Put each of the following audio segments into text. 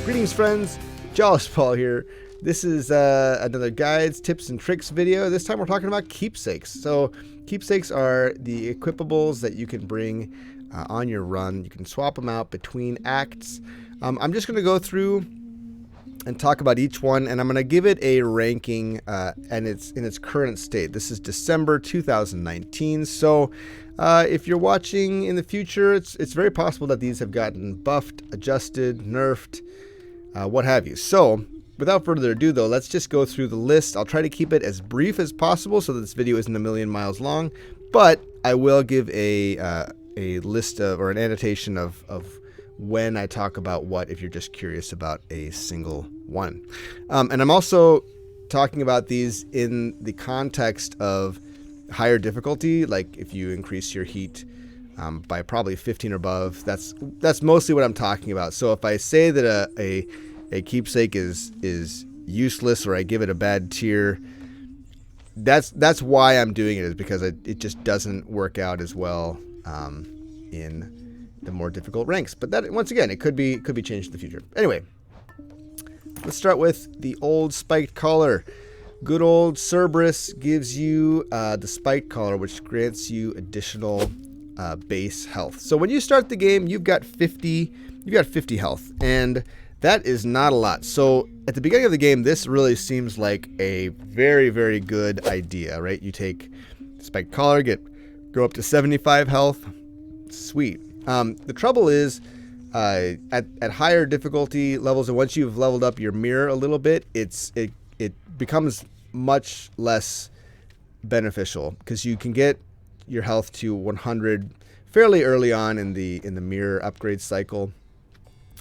Greetings friends, Jawless Paul here. This is another guides, tips, and tricks video. This time we're talking about keepsakes. So keepsakes are the equipables that you can bring on your run. You can swap them out between acts. I'm just going to go through and talk about each one, and I'm going to give it a ranking and it's in its current state. This is December 2019, so if you're watching in the future, it's very possible that these have gotten buffed, adjusted, nerfed, what have you. So without further ado though, let's just go through the list. I'll try to keep it as brief as possible so that this video isn't a million miles long, but I will give a list of, or an annotation of when I talk about what, if you're just curious about a single one. And I'm also talking about these in the context of higher difficulty, like if you increase your heat by probably 15 or above, that's mostly what I'm talking about. So if I say that a keepsake is useless, or I give it a bad tier, that's why I'm doing it, is because it just doesn't work out as well in the more difficult ranks. But that, once again, it could be changed in the future. Anyway, let's start with the old spiked collar. Good old Cerberus gives you the spiked collar, which grants you additional base health. So when you start the game, you've got 50 health, and that is not a lot. So at the beginning of the game, this really seems like a very, very good idea, right? You take spiked collar, go up to 75 health. Sweet. The trouble is, at higher difficulty levels, and once you've leveled up your mirror a little bit, it becomes much less beneficial, because you can get your health to 100 fairly early on in the mirror upgrade cycle,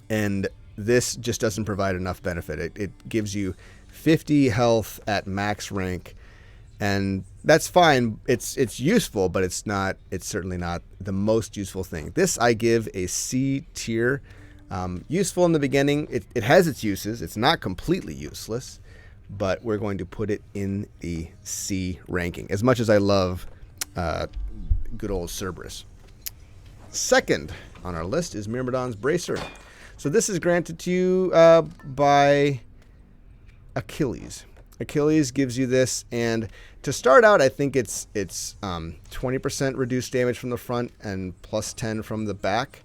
and this just doesn't provide enough benefit. It gives you 50 health at max rank, and that's fine. It's useful, but it's certainly not the most useful thing. This I give a C tier. Useful in the beginning. It has its uses. It's not completely useless, but we're going to put it in the C ranking, as much as I love good old Cerberus. Second on our list is Myrmidon's Bracer. So this is granted to you by Achilles. Achilles gives you this, and to start out, I think it's 20% reduced damage from the front and plus 10 from the back.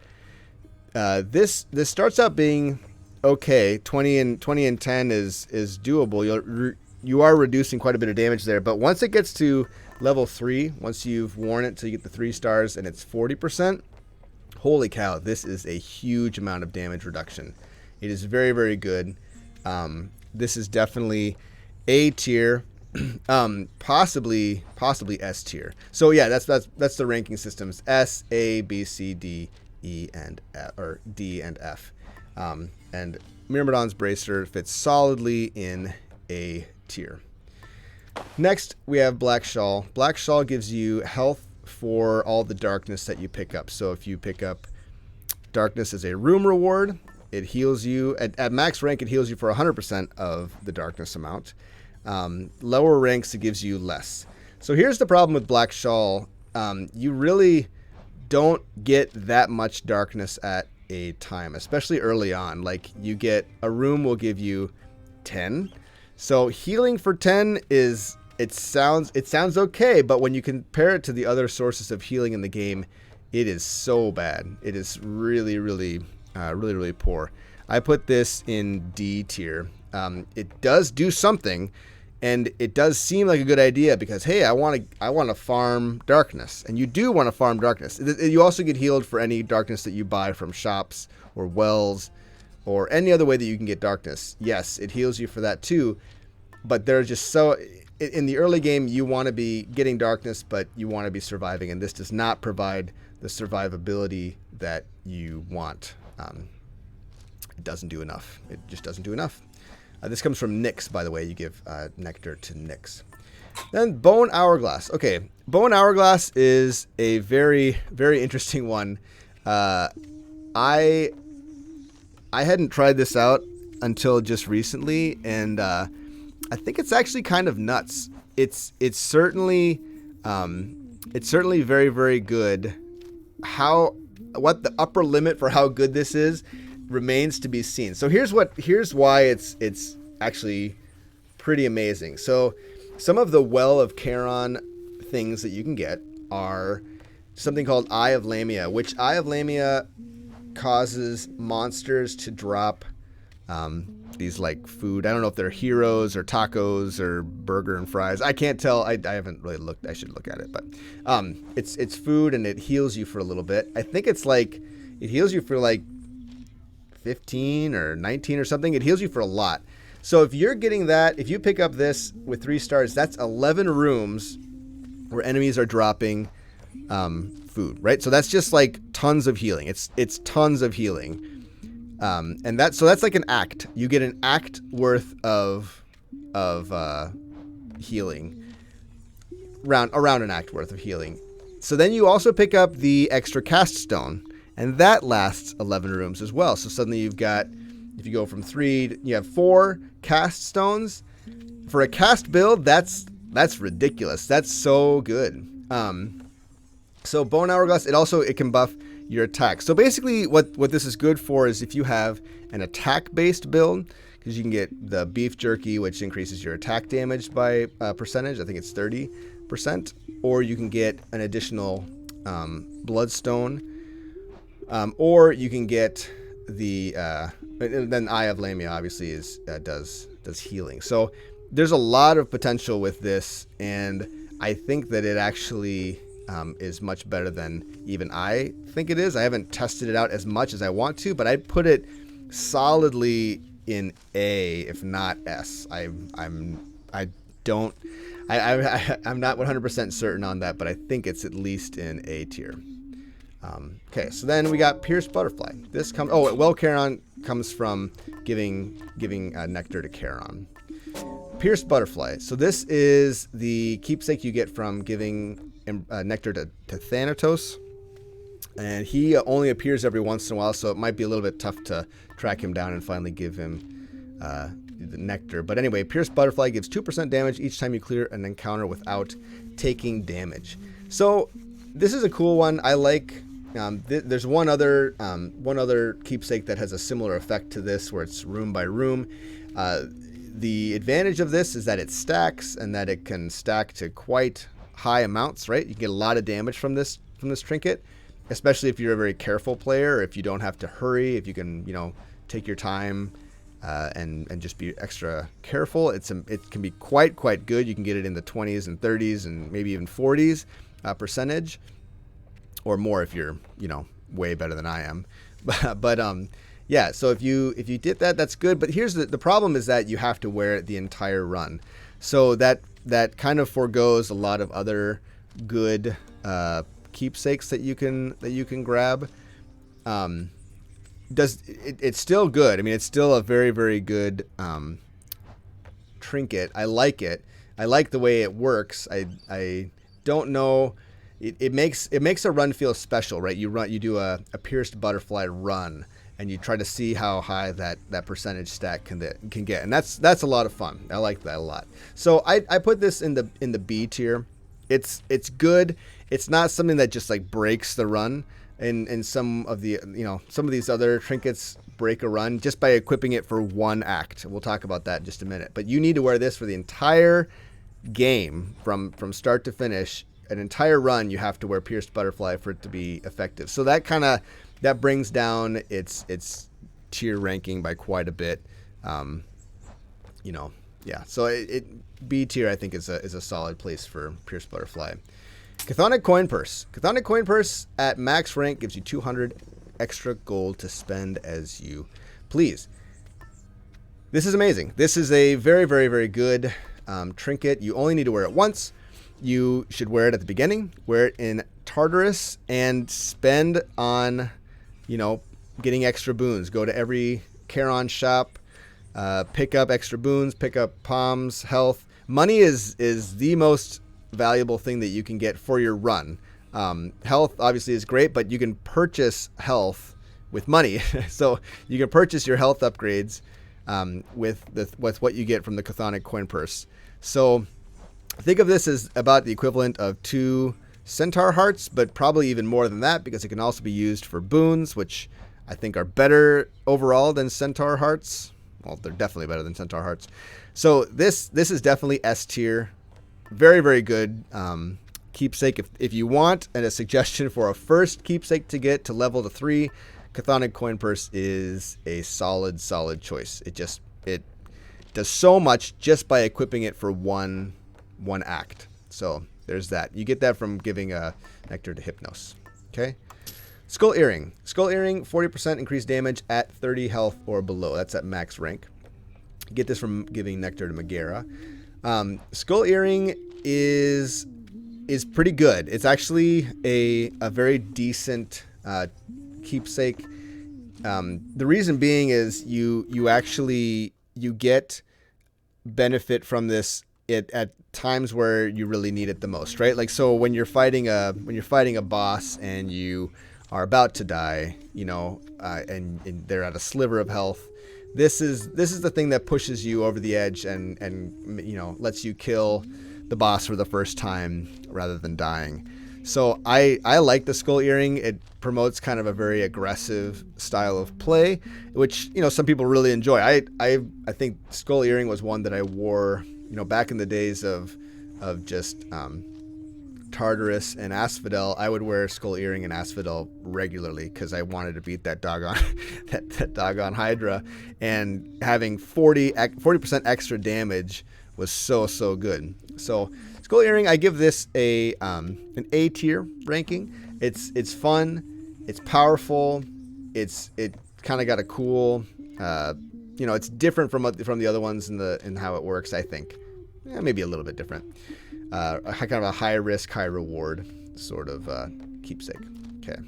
This starts out being okay. 20 and 10 is doable. You are reducing quite a bit of damage there, but once it gets to level 3, once you've worn it till you get the 3 stars and it's 40%, holy cow, this is a huge amount of damage reduction. It is very, very good. This is definitely A tier, possibly S tier. So yeah, that's the ranking systems: S, A, B, C, D, E, and F, or D and F. And Myrmidon's Bracer fits solidly in A tier. Next, we have Black Shawl. Black Shawl gives you health for all the darkness that you pick up. So if you pick up darkness as a room reward, it heals you at max rank. It heals you for 100% of the darkness amount. Lower ranks, it gives you less. So here's the problem with Black Shawl. You really don't get that much darkness at a time, especially early on. Like, you get a room will give you 10. So healing for 10 is, it sounds okay, but when you compare it to the other sources of healing in the game, it is so bad. It is really, really poor. I put this in D tier. It does do something, and it does seem like a good idea, because hey, I want to farm darkness, and you do want to farm darkness. You also get healed for any darkness that you buy from shops or wells or any other way that you can get darkness. Yes, it heals you for that too, but they're just so, in the early game you want to be getting darkness, but you want to be surviving, and this does not provide the survivability that you want. It doesn't do enough. It just doesn't do enough. This comes from Nyx, by the way. You give nectar to Nyx. Then Bone Hourglass. Okay, Bone Hourglass is a very, very interesting one. I hadn't tried this out until just recently, and I think it's actually kind of nuts. It's certainly very, very good. What the upper limit for how good this is, remains to be seen. So here's why it's actually pretty amazing. So some of the Well of Charon things that you can get are something called Eye of Lamia, which Eye of Lamia causes monsters to drop these like food. I don't know if they're heroes or tacos or burger and fries. I can't tell. I haven't really looked. I should look at it, but it's food and it heals you for a little bit. I think it's like it heals you for like 15 or 19 or something. It heals you for a lot. So if you're getting that, if you pick up this with 3 stars, that's 11 rooms where enemies are dropping food, right? So that's just like tons of healing. It's tons of healing. And that's like an act. You get an act worth of healing. Around an act worth of healing. So then you also pick up the extra cast stone, and that lasts 11 rooms as well. So suddenly you've got, if you go from 3, you have 4 cast stones. For a cast build, that's ridiculous. That's so good. So Bone Hourglass, it can buff your attack. So basically what this is good for is if you have an attack-based build, because you can get the beef jerky, which increases your attack damage by percentage. I think it's 30%. Or you can get an additional bloodstone. Or you can get the then Eye of Lamia obviously does healing. So there's a lot of potential with this, and I think that it actually is much better than even I think it is. I haven't tested it out as much as I want to, but I'd put it solidly in A, if not S. I'm not 100% certain on that, but I think it's at least in A tier. Okay, so then we got Pierced Butterfly. This comes. Oh, Well Charon comes from giving nectar to Charon. Pierced Butterfly. So this is the keepsake you get from giving nectar to Thanatos, and he only appears every once in a while, so it might be a little bit tough to track him down and finally give him the nectar. But anyway, Pierced Butterfly gives 2% damage each time you clear an encounter without taking damage. So this is a cool one. I like. There's one other keepsake that has a similar effect to this, where it's room by room. The advantage of this is that it stacks, and that it can stack to quite high amounts, right? You get a lot of damage from this trinket, especially if you're a very careful player, or if you don't have to hurry, if you can, take your time and just be extra careful. It can be quite good. You can get it in the 20s and 30s and maybe even 40s percentage, or more if you're, way better than I am. But yeah, so if you did that, that's good. But here's the problem is that you have to wear it the entire run. So that kind of forgoes a lot of other good keepsakes that you can grab. It's still good. I mean, it's still a very, very good trinket. I like it. I like the way it works. I don't know. It makes a run feel special, right? You do a Pierced Butterfly run, and you try to see how high that percentage stack can get, and that's a lot of fun. I like that a lot. So I put this in the B tier. It's good. It's not something that just like breaks the run. And some of the some of these other trinkets break a run just by equipping it for one act. We'll talk about that in just a minute. But you need to wear this for the entire game from start to finish. An entire run, you have to wear Pierced Butterfly for it to be effective. So that brings down its tier ranking by quite a bit. Yeah. So B tier I think is a solid place for Pierced Butterfly. Chthonic Coin Purse. Chthonic Coin Purse at max rank gives you 200 extra gold to spend as you please. This is amazing. This is a very, very, very good trinket. You only need to wear it once. You should wear it at the beginning, wear it in Tartarus, and spend on, getting extra boons. Go to every Charon shop, pick up extra boons, pick up palms, health. Money is the most valuable thing that you can get for your run. Health obviously is great, but you can purchase health with money. So you can purchase your health upgrades with what you get from the Chthonic Coin Purse. So think of this as about the equivalent of 2 Centaur Hearts, but probably even more than that, because it can also be used for boons, which I think are better overall than Centaur Hearts. Well, they're definitely better than Centaur Hearts. So this is definitely S tier. Very, very good keepsake. If you want, and a suggestion for a first keepsake to get to level to 3, Chthonic Coin Purse is a solid choice. It does so much just by equipping it for one act. So there's that. You get that from giving a Nectar to Hypnos. Okay. Skull Earring. Skull Earring, 40% increased damage at 30 health or below. That's at max rank. You get this from giving Nectar to Megara. Skull Earring is pretty good. It's actually a very decent keepsake. The reason being is you get benefit from this at times where you really need it the most, right? Like, so when you're fighting a boss and you are about to die, you know, and they're at a sliver of health, this is the thing that pushes you over the edge and you know, lets you kill the boss for the first time rather than dying. So I like the Skull Earring. It promotes kind of a very aggressive style of play, which, you know, some people really enjoy. I think Skull Earring was one that I wore, you know, back in the days of just Tartarus and Asphodel. I would wear Skull Earring and Asphodel regularly because I wanted to beat that doggone that doggone Hydra, and having 40% extra damage was so good. So Skull Earring, I give this an A tier ranking. It's fun, it's powerful, it kind of got a cool, you know, it's different from the other ones in how it works. I think, maybe a little bit different. Kind of a high risk, high reward sort of keepsake. Okay.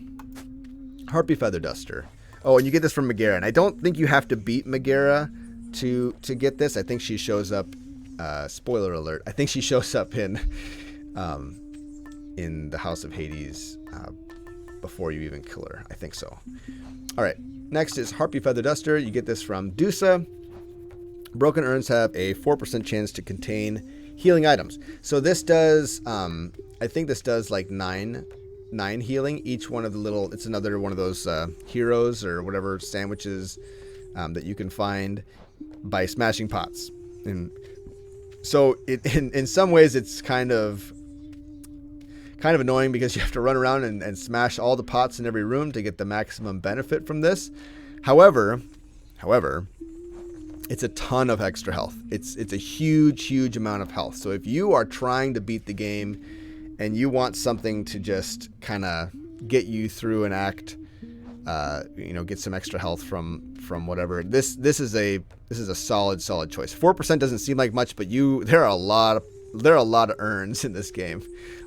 Harpy Feather Duster. Oh, and you get this from Megara, and I don't think you have to beat Megara to get this. I think she shows up. Spoiler alert! I think she shows up in the House of Hades before you even kill her. I think so. All right. Next is Harpy Feather Duster. You get this from Dusa. Broken urns have a 4% chance to contain healing items. So this does, I think this does like 9 healing. Each one of the little, it's another one of those heroes or whatever sandwiches that you can find by smashing pots. And so in some ways it's kind of annoying because you have to run around and smash all the pots in every room to get the maximum benefit from this. However, it's a ton of extra health. It's a huge amount of health. So if you are trying to beat the game and you want something to just kind of get you through an act, you know, get some extra health from whatever, this is a solid choice. 4% doesn't seem like much, but there are a lot of urns in this game.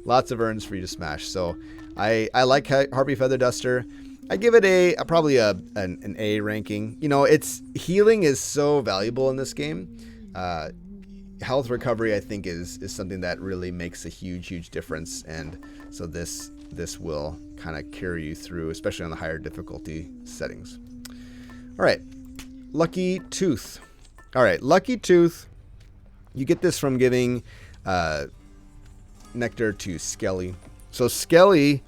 Lots of urns for you to smash. So I like Harpy Feather Duster. I give it probably an A ranking. You know, its healing is so valuable in this game. Health recovery, I think, is something that really makes a huge difference, and so this will kind of carry you through, especially on the higher difficulty settings. All right, Lucky Tooth. All right, Lucky Tooth. You get this from giving Nectar to Skelly. So Skelly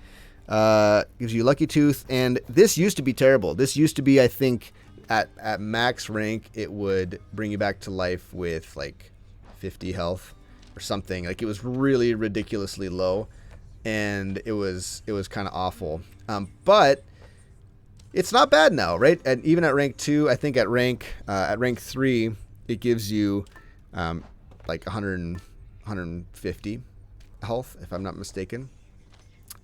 gives you Lucky Tooth, and this used to be terrible. This used to be, I think, at max rank, it would bring you back to life with like 50 health or something. Like, it was really ridiculously low, and it was kind of awful. But it's not bad now, right? And even at rank 2, I think at rank 3, it gives you like 150 health, if I'm not mistaken.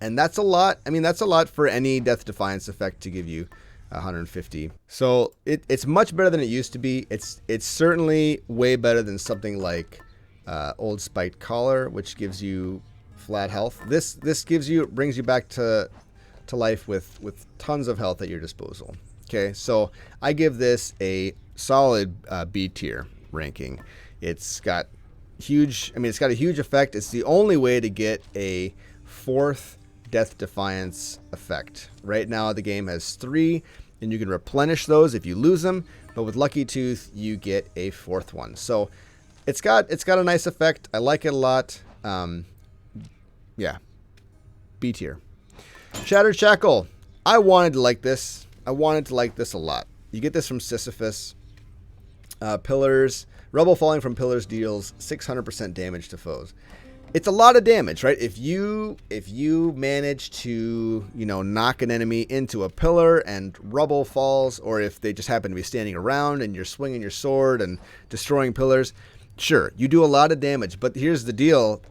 And that's a lot. I mean, that's a lot for any Death Defiance effect to give you 150. So it's much better than it used to be. It's certainly way better than something like Old Spiked Collar, which gives you flat health. This brings you back to life with tons of health at your disposal. Okay, so I give this a solid B tier ranking. It's got a huge effect. It's the only way to get a 4th Death Defiance effect. Right now the game has 3, and you can replenish those if you lose them, but with Lucky Tooth you get a 4th one. So it's got a nice effect. I like it a lot. Yeah, B tier. Shattered Shackle. I wanted to like this. I wanted to like this a lot. You get this from Sisyphus. Pillars, rubble falling from pillars deals 600% damage to foes. It's a lot of damage, right? If you manage to, knock an enemy into a pillar and rubble falls, or if they just happen to be standing around and you're swinging your sword and destroying pillars, sure, you do a lot of damage. But here's the deal: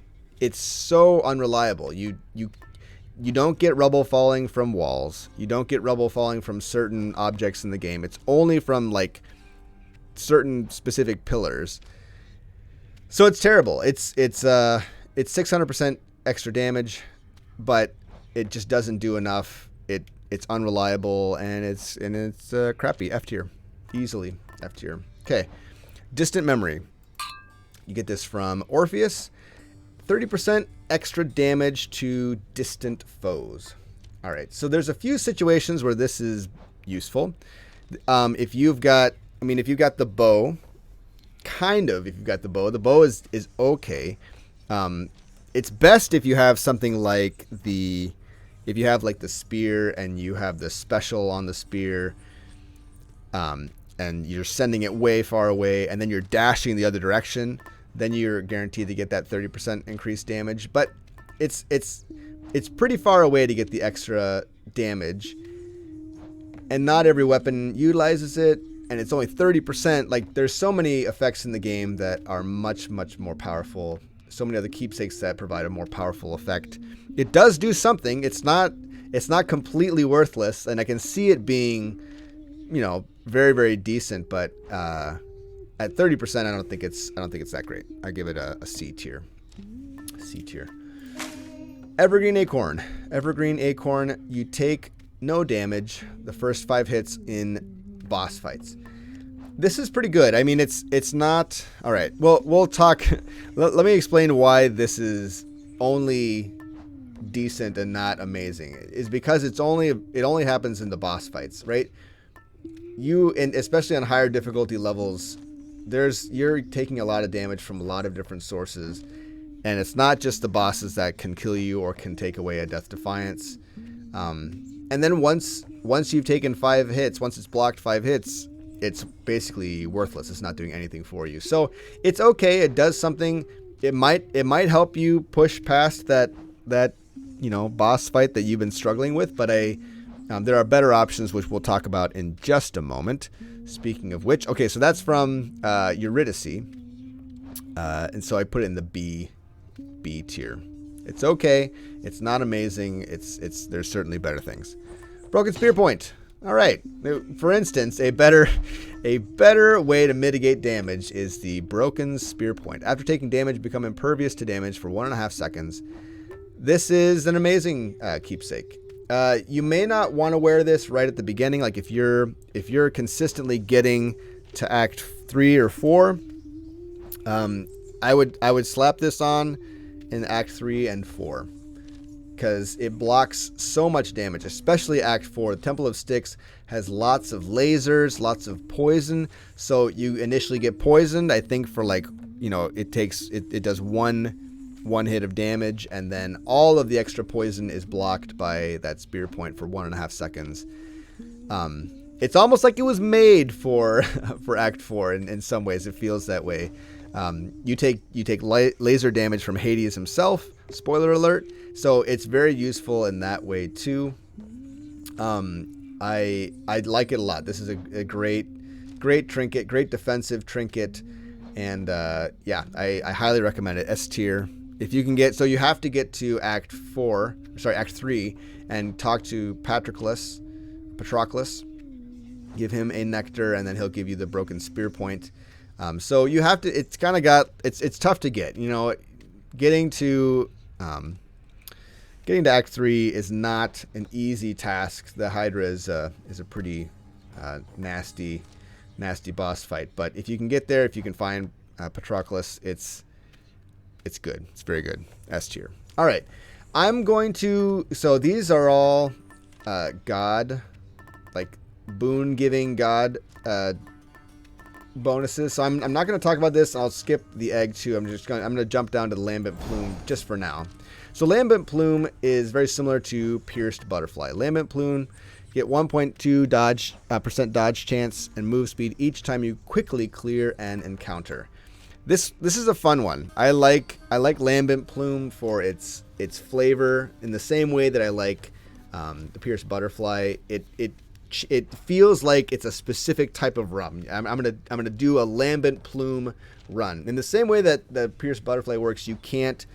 it's so unreliable. You don't get rubble falling from walls. You don't get rubble falling from certain objects in the game. It's only from like certain specific pillars. So it's terrible. It's 600% extra damage, but it just doesn't do enough. It's unreliable, and it's crappy. F tier, easily F tier. Okay, Distant Memory. You get this from Orpheus. 30% extra damage to distant foes. All right, so there's a few situations where this is useful. If you've got the bow, the bow is okay. It's best if you have something like the spear and you have the special on the spear, and you're sending it way far away, and then you're dashing the other direction. Then you're guaranteed to get that 30% increased damage. But it's pretty far away to get the extra damage, and not every weapon utilizes it. And it's only 30%. Like, there's so many effects in the game that are much, much more powerful. So many other keepsakes that provide a more powerful effect. It does do something. It's not completely worthless, and I can see it being, very, very decent. But at 30%, I don't think it's that great. I give it a C tier. C tier. Evergreen Acorn. Evergreen Acorn. You take no damage the first 5 hits in boss fights. This is pretty good. I mean, it's not all right. Well, we'll talk. Let me explain why this is only decent and not amazing. Is because it only happens in the boss fights, right? And especially on higher difficulty levels, you're taking a lot of damage from a lot of different sources, and it's not just the bosses that can kill you or can take away a Death Defiance. And then once you've taken 5 hits, once it's blocked 5 hits, it's basically worthless. It's not doing anything for you. So it's okay. It does something. It might help you push past that boss fight that you've been struggling with. But there are better options, which we'll talk about in just a moment. Speaking of which, okay, so that's from Eurydice, and so I put it in the B tier. It's okay. It's not amazing. There's certainly better things. Broken Spearpoint. All right. For instance, a better way to mitigate damage is the Broken Spearpoint. After taking damage, become impervious to damage for 1.5 seconds. This is an amazing keepsake. You may not want to wear this right at the beginning. Like if you're consistently getting to Act 3 or 4, I would slap this on in Act 3 and 4. Because it blocks so much damage, especially Act 4. The Temple of Styx has lots of lasers, lots of poison. So you initially get poisoned. I think for it does one hit of damage, and then all of the extra poison is blocked by that spear point for 1.5 seconds. It's almost like it was made for Act 4 in some ways. It feels that way. You take laser damage from Hades himself. Spoiler alert. So it's very useful in that way too. I like it a lot. This is a great trinket, great defensive trinket, and I highly recommend it. S tier. If you can get, so you have to get to Act 3, and talk to Patroclus. Give him a nectar, and then he'll give you the broken spear point. So you have to. It's kind of got. It's tough to get. Getting to Act 3 is not an easy task. The Hydra is a pretty nasty boss fight. But if you can get there, if you can find Patroclus, it's good. It's very good. S tier. All right. I'm going to. So these are all God, like boon-giving God bonuses. So I'm not going to talk about this. I'll skip the egg too. I'm going to jump down to the Lambent Plume just for now. So Lambent Plume is very similar to Pierced Butterfly. Lambent Plume Get 1.2 dodge percent dodge chance and move speed each time you quickly clear an encounter. This is a fun one. I like Lambent Plume for its flavor in the same way that I like the Pierced Butterfly. It feels like it's a specific type of rum. I'm gonna do a Lambent Plume run in the same way that the Pierced Butterfly works. You can't,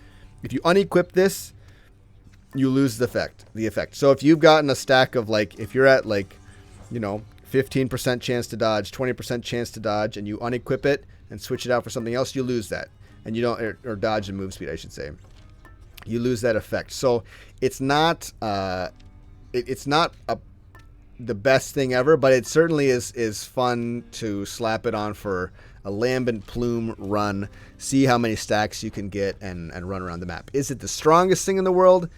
if you unequip this, you lose the effect. So if you've gotten a stack of if you're at 15% chance to dodge, 20% chance to dodge, and you unequip it and switch it out for something else, you lose that, and you don't or dodge and move speed, I should say. You lose that effect. So it's not the best thing ever, but it certainly is fun to slap it on for a Lambent Plume run, see how many stacks you can get, and run around the map. Is it the strongest thing in the world?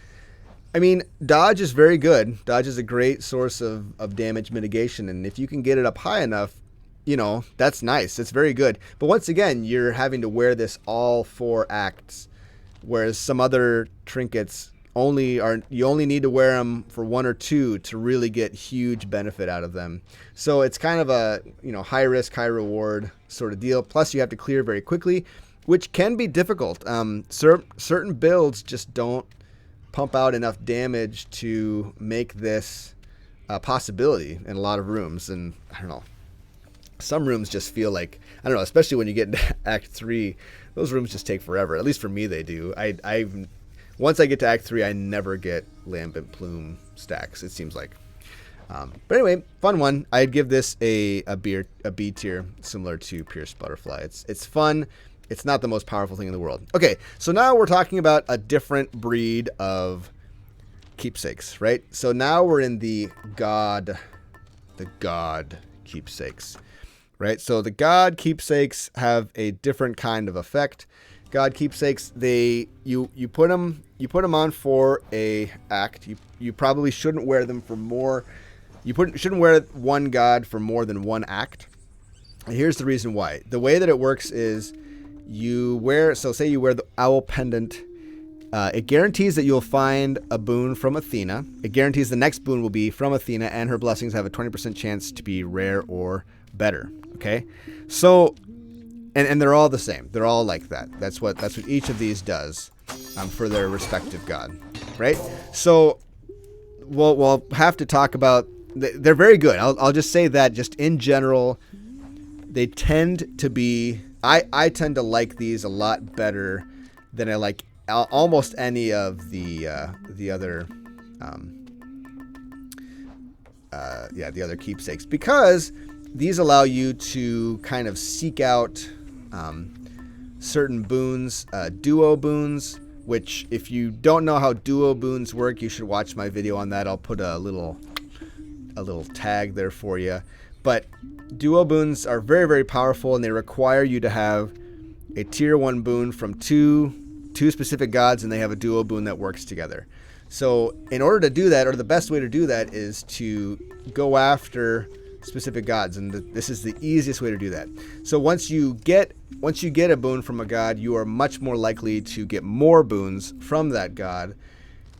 I mean, dodge is very good. Dodge is a great source of damage mitigation, and if you can get it up high enough, that's nice. It's very good. But once again, you're having to wear this all 4 acts, whereas some other trinkets you only need to wear them for 1 or 2 to really get huge benefit out of them. So it's kind of a high risk, high reward sort of deal. Plus you have to clear very quickly, which can be difficult. Certain builds just don't pump out enough damage to make this a possibility in a lot of rooms. And I don't know, some rooms just feel like, I don't know, especially when you get into Act 3, those rooms just take forever. At least for me, they do. Once I get to Act 3, I never get Lambent Plume stacks, it seems like. But anyway, fun one. I'd give this a B tier, similar to Pierced Butterfly. It's fun. It's not the most powerful thing in the world. Okay, so now we're talking about a different breed of keepsakes, right? So now we're in the God keepsakes, right? So the God keepsakes have a different kind of effect. God keepsakes, you put them on for a act. You probably shouldn't wear them for more. Shouldn't wear one God for more than 1 act. And here's the reason why. The way that it works is say you wear the Owl Pendant. It guarantees that you'll find a boon from Athena. It guarantees the next boon will be from Athena, and her blessings have a 20% chance to be rare or better. Okay, so. And they're all the same. They're all like that. That's what each of these does for their respective god, right? So we'll have to talk about. They're very good. I'll just say that just in general, they tend to be. I tend to like these a lot better than I like almost any of the other the other keepsakes, because these allow you to kind of seek out certain boons, duo boons, which if you don't know how duo boons work, you should watch my video on that. I'll put a little tag there for you. But duo boons are very, very powerful, and they require you to have a tier 1 boon from two specific gods, and they have a duo boon that works together. So in order to do that, or the best way to do that, is to go after specific gods, and this is the easiest way to do that. So once you get a boon from a god, you are much more likely to get more boons from that god.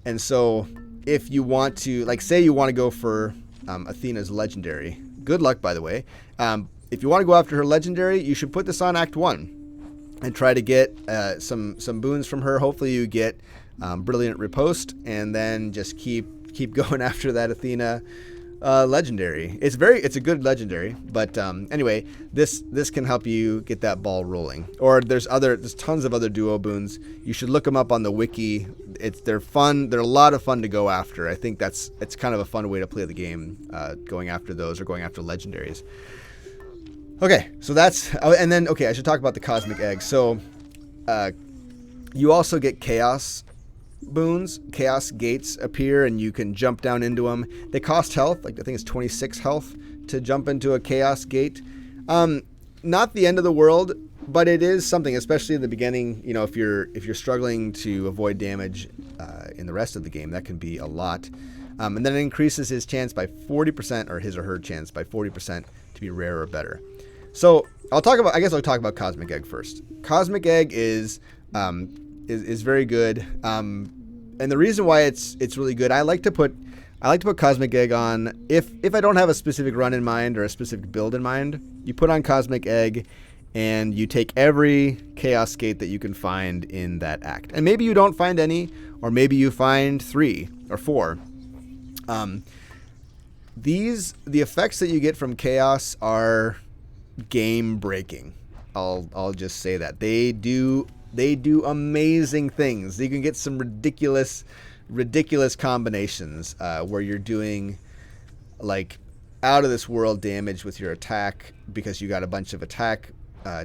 And so if you want to, say you want to go for Athena's legendary, good luck, by the way. If you want to go after her legendary, you should put this on Act 1 and try to get some boons from her. Hopefully you get Brilliant Riposte, and then just keep going after that Athena legendary. It's a good legendary, but anyway, this can help you get that ball rolling. Or there's tons of other duo boons. You should look them up on the wiki. They're fun. They're a lot of fun to go after. I think it's kind of a fun way to play the game, going after those or going after legendaries. Okay, so that's, and then I should talk about the Cosmic Egg. So you also get chaos boons. Chaos gates appear, and you can jump down into them. They cost health. I think it's 26 health to jump into a chaos gate. Not the end of the world, but it is something, especially in the beginning. If you're struggling to avoid damage in the rest of the game, that can be a lot. And then it increases his chance by 40%, or his or her chance by 40% to be rare or better. So I'll talk about Cosmic Egg first. Cosmic Egg is very good. And the reason why it's really good, I like to put I like to put Cosmic Egg on if I don't have a specific run in mind or a specific build in mind. You put on Cosmic Egg, and you take every Chaos Gate that you can find in that act. And maybe you don't find any, or maybe you find 3 or 4. The effects that you get from Chaos are game breaking. I'll just say that. They do amazing things. You can get some ridiculous combinations where you're doing like out of this world damage with your attack because you got a bunch of attack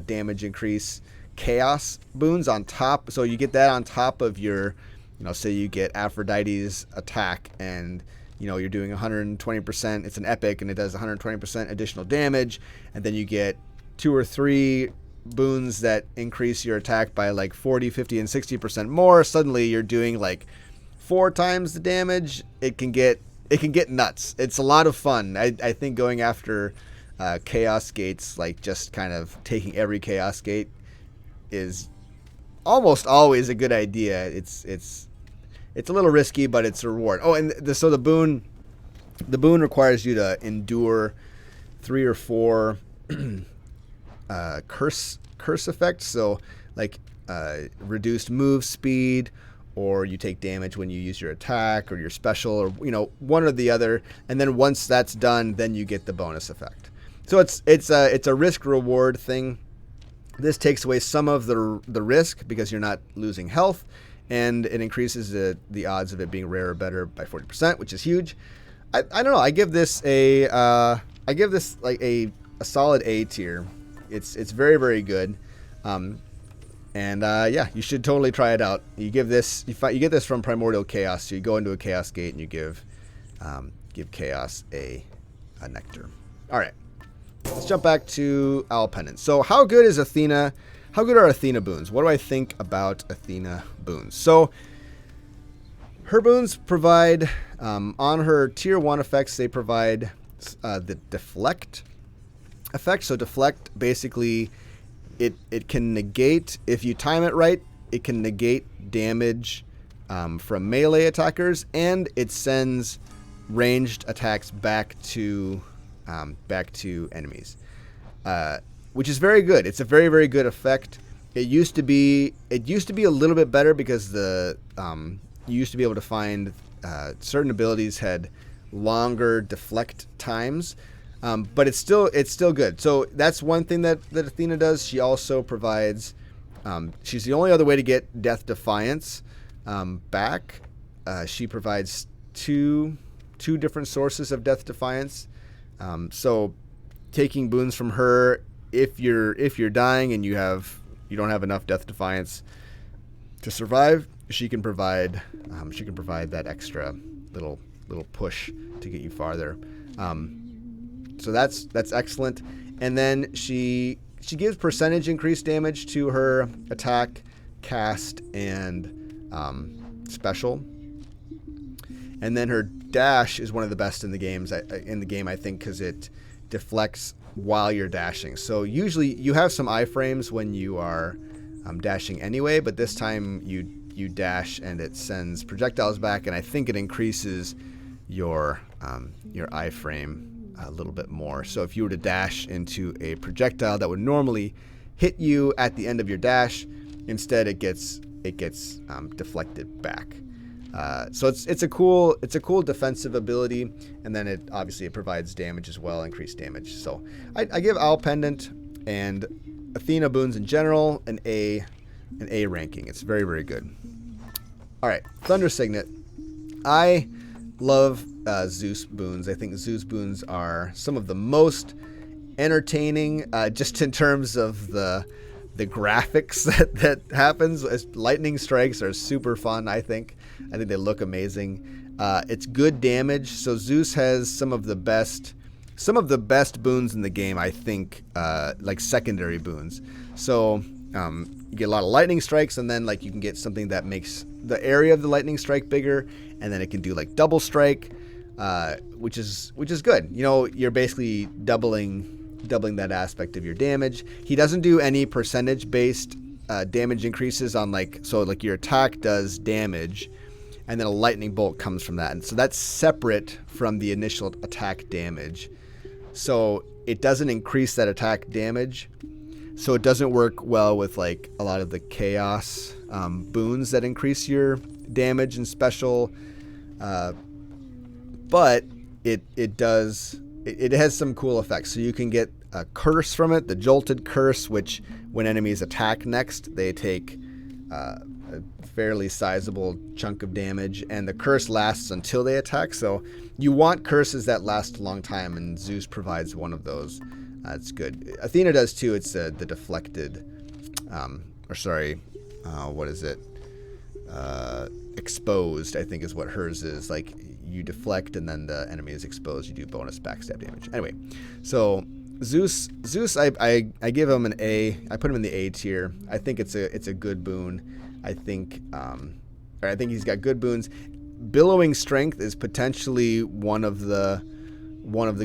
damage increase chaos boons on top. So you get that on top of your, say you get Aphrodite's attack and you're doing 120%. It's an epic and it does 120% additional damage, and then you get 2 or 3 boons that increase your attack by like 40, 50, and 60% more. Suddenly you're doing like 4 times the damage. It can get nuts. It's a lot of fun. I think going after Chaos Gates, like just kind of taking every Chaos Gate, is almost always a good idea. It's a little risky, but it's a reward. Oh, and so the boon requires you to endure 3 or 4 curse effects. So like reduced move speed, or you take damage when you use your attack or your special, or one or the other. And then once that's done, then you get the bonus effect. So it's a risk reward thing. This takes away some of the risk because you're not losing health, and it increases the odds of it being rare or better by 40%, which is huge. I don't know. I give this like a solid A tier. It's very, very good. Yeah, you should totally try it out. You get this from Primordial Chaos. So you go into a Chaos Gate and you give Chaos a nectar. All right, let's jump back to Owl Pendant. So how good is Athena? How good are Athena boons? What do I think about Athena boons? So her boons provide, on her tier 1 effects, they provide the deflect effect. So deflect, basically, it can negate, if you time it right, it can negate damage from melee attackers, and it sends ranged attacks back to enemies, which is very good. It's a very, very good effect. It used to be a little bit better because you used to be able to find certain abilities had longer deflect times. But it's still good. So that's one thing that Athena does. She also provides, she's the only other way to get Death Defiance back. She provides two different sources of Death Defiance. So taking boons from her, if you're dying and you don't have enough Death Defiance to survive, she can provide that extra little push to get you farther. So that's excellent. And then she gives percentage increased damage to her attack, cast, and special. And then her dash is one of the best in the game, I think, because it deflects while you're dashing. So usually you have some iframes when you are dashing anyway, but this time you dash and it sends projectiles back, and I think it increases your iframe a little bit more. So if you were to dash into a projectile that would normally hit you at the end of your dash, instead it gets deflected back. So it's a cool defensive ability, and then it provides damage as well, increased damage. So I give Owl Pendant and Athena boons in general an A ranking. It's very, very good. All right, Thunder Signet. I love Zeus boons. I think Zeus boons are some of the most entertaining, just in terms of the graphics that happens. Lightning strikes are super fun. I think they look amazing. It's good damage. So Zeus has some of the best boons in the game, I think, like secondary boons. So you get a lot of lightning strikes, and then like you can get something that makes the area of the lightning strike bigger, and then it can do like double strike, which is good. You're basically doubling that aspect of your damage. He doesn't do any percentage based damage increases on so your attack does damage, and then a lightning bolt comes from that. And so that's separate from the initial attack damage. So it doesn't increase that attack damage. So it doesn't work well with like a lot of the chaos boons that increase your damage and special. But it does, it has some cool effects. So you can get a curse from it, the Jolted Curse, which when enemies attack next, they take a fairly sizable chunk of damage, and the curse lasts until they attack. So you want curses that last a long time, and Zeus provides one of those. It's good. Athena does too. It's the deflected, what is it? Exposed, I think is what hers is. Like you deflect and then the enemy is exposed. You do bonus backstab damage. Anyway, so Zeus, I give him an A. I put him in the A tier. I think it's a good boon. I think he's got good boons. Billowing Strength is potentially one of the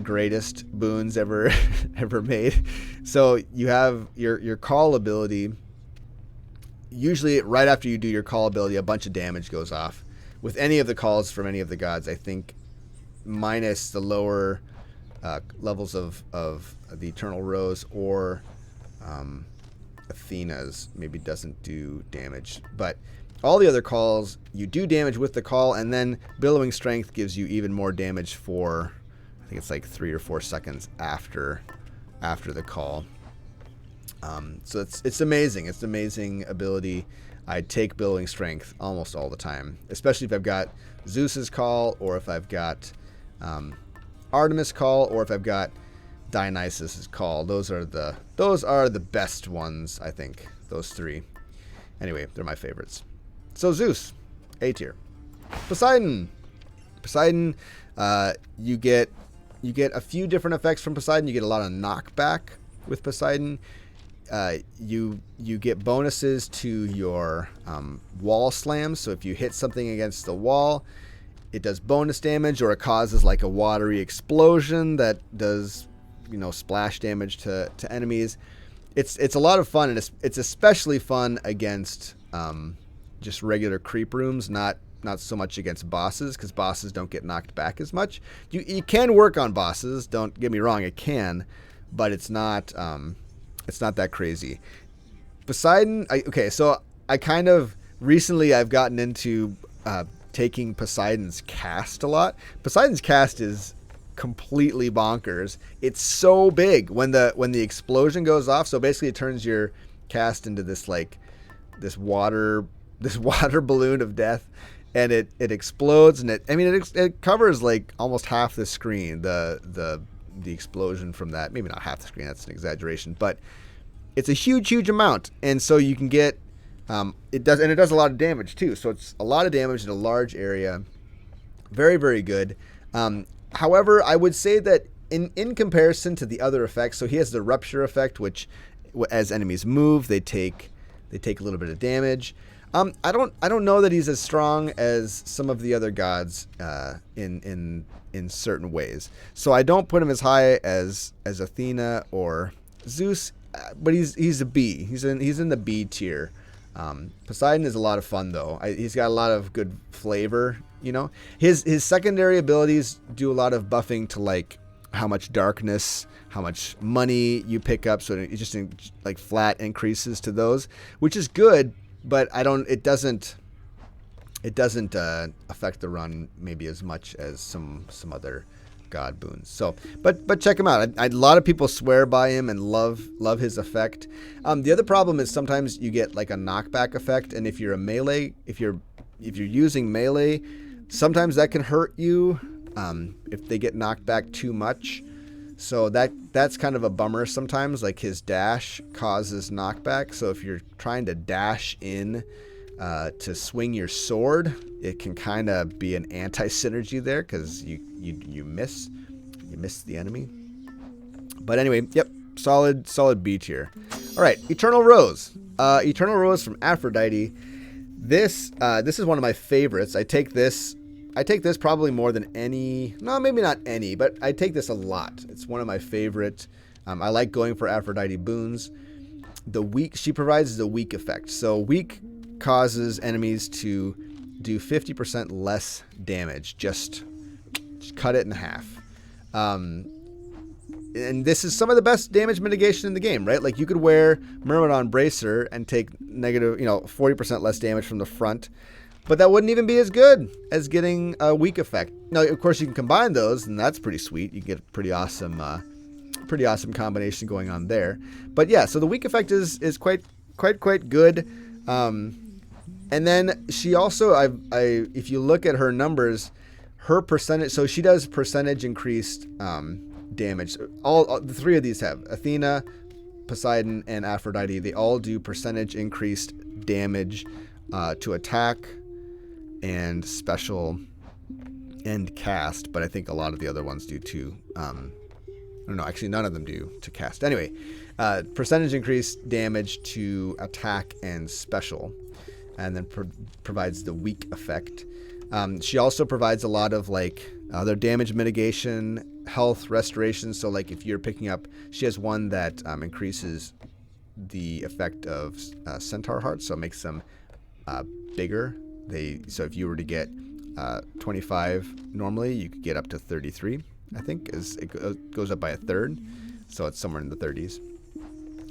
greatest boons ever made. So you have your call ability. Usually right after you do your call ability, a bunch of damage goes off. With any of the calls from any of the gods, I think minus the lower levels of the Eternal Rose or Athena's maybe doesn't do damage. But all the other calls, you do damage with the call, and then Billowing Strength gives you even more damage for, I think it's like 3 or 4 seconds after the call. So it's amazing. It's an amazing ability. I take Billowing Strength almost all the time, especially if I've got Zeus's call, or if I've got Artemis call, or if I've got Dionysus's call. Those are the best ones, I think. Those three. Anyway, they're my favorites. So Zeus, A tier. Poseidon, you get a few different effects from Poseidon. You get a lot of knockback with Poseidon. You get bonuses to your wall slams. So if you hit something against the wall, it does bonus damage, or it causes like a watery explosion that does, splash damage to enemies. It's a lot of fun, and it's especially fun against just regular creep rooms, not so much against bosses, because bosses don't get knocked back as much. You can work on bosses, don't get me wrong, it can, but it's not that crazy. Poseidon, so I kind of recently I've gotten into taking Poseidon's cast a lot. Poseidon's cast is completely bonkers. It's so big when the explosion goes off. So basically, it turns your cast into this water balloon of death, and it explodes, and it covers like almost half the screen. The explosion from that, maybe not half the screen. That's an exaggeration, but it's a huge amount, and so you can get. It does a lot of damage too. So it's a lot of damage in a large area. Very, very good. However, I would say that in comparison to the other effects, so he has the rupture effect, which as enemies move, they take a little bit of damage. I don't know that he's as strong as some of the other gods in certain ways. So I don't put him as high as Athena or Zeus, but he's a B. He's in the B tier. Poseidon is a lot of fun though. He's got a lot of good flavor. His secondary abilities do a lot of buffing to like how much darkness, how much money you pick up. So it just like flat increases to those, which is good. But it doesn't affect the run maybe as much as some other god boons. So, but check him out. A lot of people swear by him and love his effect. The other problem is sometimes you get like a knockback effect, and if you're a melee, if you're using melee, sometimes that can hurt you if they get knocked back too much. So that's kind of a bummer sometimes. Like his dash causes knockback. So if you're trying to dash in to swing your sword, it can kind of be an anti-synergy there because you miss the enemy. But anyway, yep, solid B tier. All right, Eternal Rose. Eternal Rose from Aphrodite. This is one of my favorites. I take this probably more than any. No, maybe not any, but I take this a lot. It's one of my favorite. I like going for Aphrodite boons. She provides the weak effect. So weak causes enemies to do 50% less damage. Just cut it in half. And this is some of the best damage mitigation in the game, right? Like you could wear Myrmidon Bracer and take negative, 40% less damage from the front, but that wouldn't even be as good as getting a weak effect. Now, of course, you can combine those, and that's pretty sweet. You can get a pretty awesome combination going on there. But yeah, so the weak effect is quite good. And then she also, if you look at her numbers, her percentage, so she does percentage increased damage. All the three of these have Athena, Poseidon, and Aphrodite. They all do percentage increased damage to attack and special and cast, but I think a lot of the other ones do too. I don't know, actually none of them do to cast. Anyway, percentage increased damage to attack and special, and then provides the weak effect. She also provides a lot of like other damage mitigation, health restoration. So like if you're picking up, she has one that increases the effect of centaur hearts, so it makes them bigger. So if you were to get 25 normally, you could get up to 33. I think it goes up by a third, so it's somewhere in the 30s,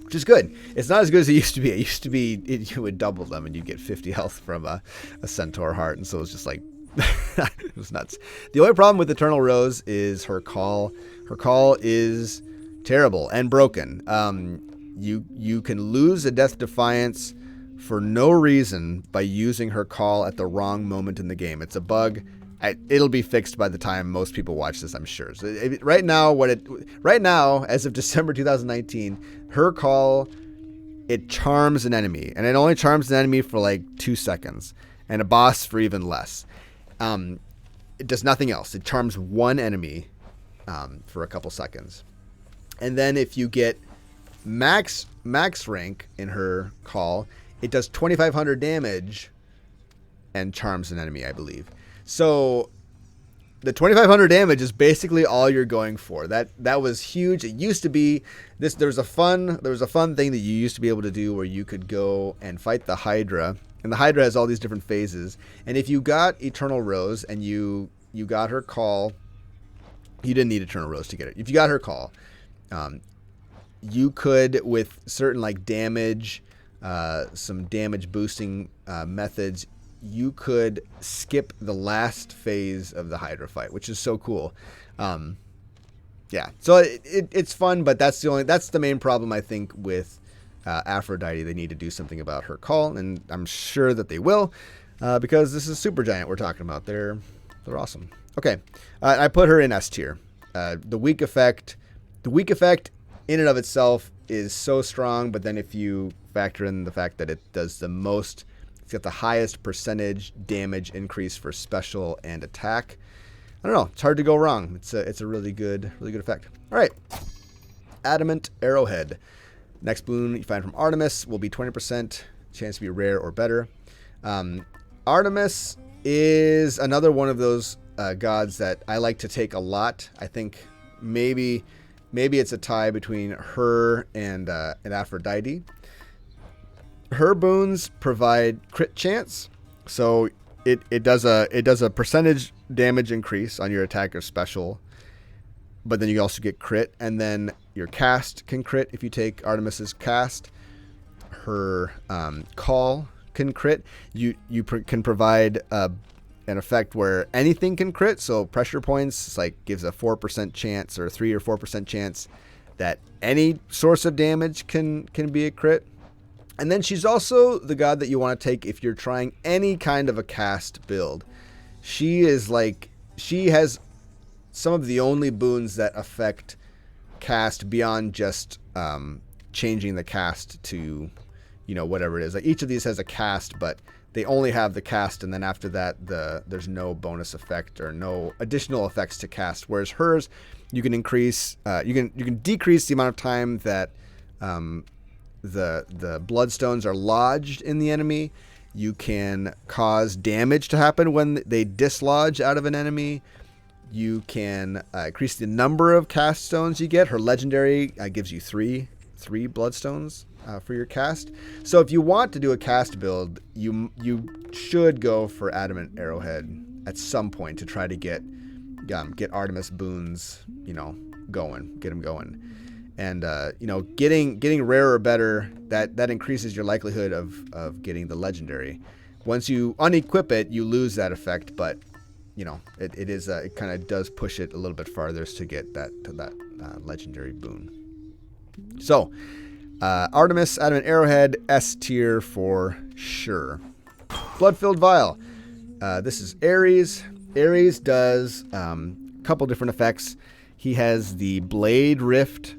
which is good. It's not as good as it used to be. It used to be you would double them and you get 50 health from a centaur heart, and so it's just like it was nuts. The only problem with Eternal Rose is her call. Her call is terrible and broken. You can lose a Death Defiance for no reason by using her call at the wrong moment in the game. It's a bug. It'll be fixed by the time most people watch this, I'm sure. So right now, as of December 2019, her call, it charms an enemy, and it only charms an enemy for like 2 seconds, and a boss for even less. It does nothing else. It charms one enemy for a couple seconds, and then if you get max rank in her call, it does 2,500 damage and charms an enemy, I believe. So the 2,500 damage is basically all you're going for. That was huge. It used to be this. There was a fun thing that you used to be able to do where you could go and fight the Hydra, and the Hydra has all these different phases. And if you got Eternal Rose and you got her call, you didn't need Eternal Rose to get it. If you got her call, you could, with certain like damage, some damage boosting methods, you could skip the last phase of the Hydra fight, which is so cool. Yeah, so it's fun, but that's the main problem I think with Aphrodite. They need to do something about her call, and I'm sure that they will, because this is Supergiant we're talking about. They're awesome. Okay, I put her in S tier. The weak effect in and of itself is so strong, but then if you factor in the fact that it does the most, it's got the highest percentage damage increase for special and attack, I don't know, it's hard to go wrong. It's a really good effect. All right, Adamant Arrowhead. Next boon you find from Artemis will be 20% chance to be rare or better. Artemis is another one of those gods that I like to take a lot. I think maybe it's a tie between her and Aphrodite. Her boons provide crit chance, so it does a percentage damage increase on your attack or special, but then you also get crit, and then your cast can crit if you take Artemis's cast. Her call can crit. You can provide an effect where anything can crit, so pressure points gives a 4% chance or a 3 or 4% chance that any source of damage can be a crit. And then she's also the god that you want to take if you're trying any kind of a cast build. She has some of the only boons that affect cast beyond just changing the cast to, whatever it is. Like each of these has a cast, but they only have the cast, and then after that, there's no bonus effect or no additional effects to cast. Whereas hers, you can decrease the amount of time that the bloodstones are lodged in the enemy. You can cause damage to happen when they dislodge out of an enemy. You can increase the number of cast stones you get. Her legendary gives you 3 3 bloodstones for your cast. So if you want to do a cast build, you should go for Adamant Arrowhead at some point to try to get Artemis boons, get them going. And getting rarer or better, that increases your likelihood of getting the legendary. Once you unequip it, you lose that effect, but it kind of does push it a little bit farther to get that legendary boon. So Artemis, Adamant Arrowhead, S tier for sure. Blood-filled Vial. This is Ares. Ares does a couple different effects. He has the Blade Rift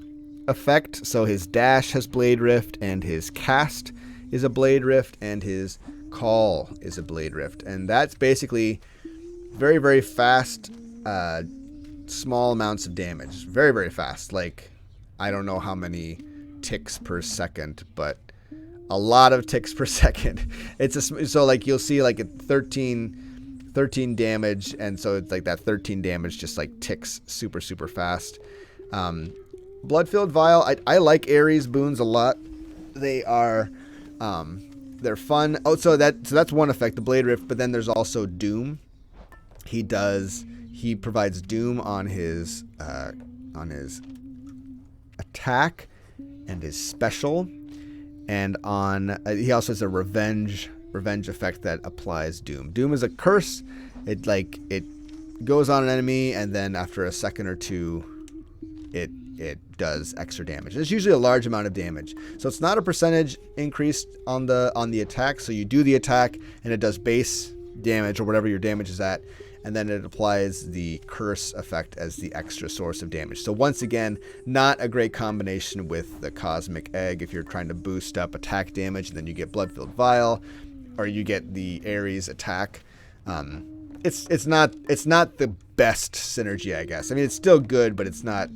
effect, so his dash has Blade Rift, and his cast is a Blade Rift, and his call is a Blade Rift. And that's basically very, very fast, small amounts of damage. Very, very fast. Like, I don't know how many ticks per second, but a lot of ticks per second. So like you'll see like a 13 damage, and so it's like that 13 damage just like ticks super, super fast. Blood-filled Vial, I like Ares boons a lot. They are they're fun. Oh, so that's one effect, the Blade Rift, but then there's also Doom. He provides Doom on his attack and his special, and on he also has a revenge effect that applies Doom. Doom is a curse. It goes on an enemy, and then after a second or two, it does extra damage. It's usually a large amount of damage, so it's not a percentage increase on the attack. So you do the attack, and it does base damage or whatever your damage is at, and then it applies the curse effect as the extra source of damage. So once again, not a great combination with the Cosmic Egg if you're trying to boost up attack damage, and then you get Blood-filled Vial, or you get the Ares attack. It's not the best synergy, I guess. I mean, it's still good, but it's not.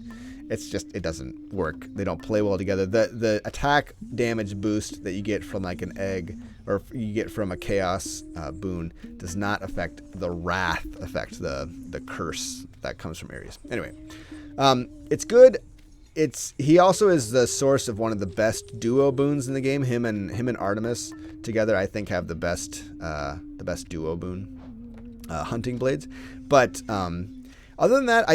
It's just, it doesn't work. They don't play well together. The attack damage boost that you get from like an egg, or you get from a chaos boon, does not affect the wrath effect, the curse that comes from Ares. Anyway, it's good. He also is the source of one of the best duo boons in the game. Him and Artemis together, I think, have the best duo boon, hunting blades. But other than that,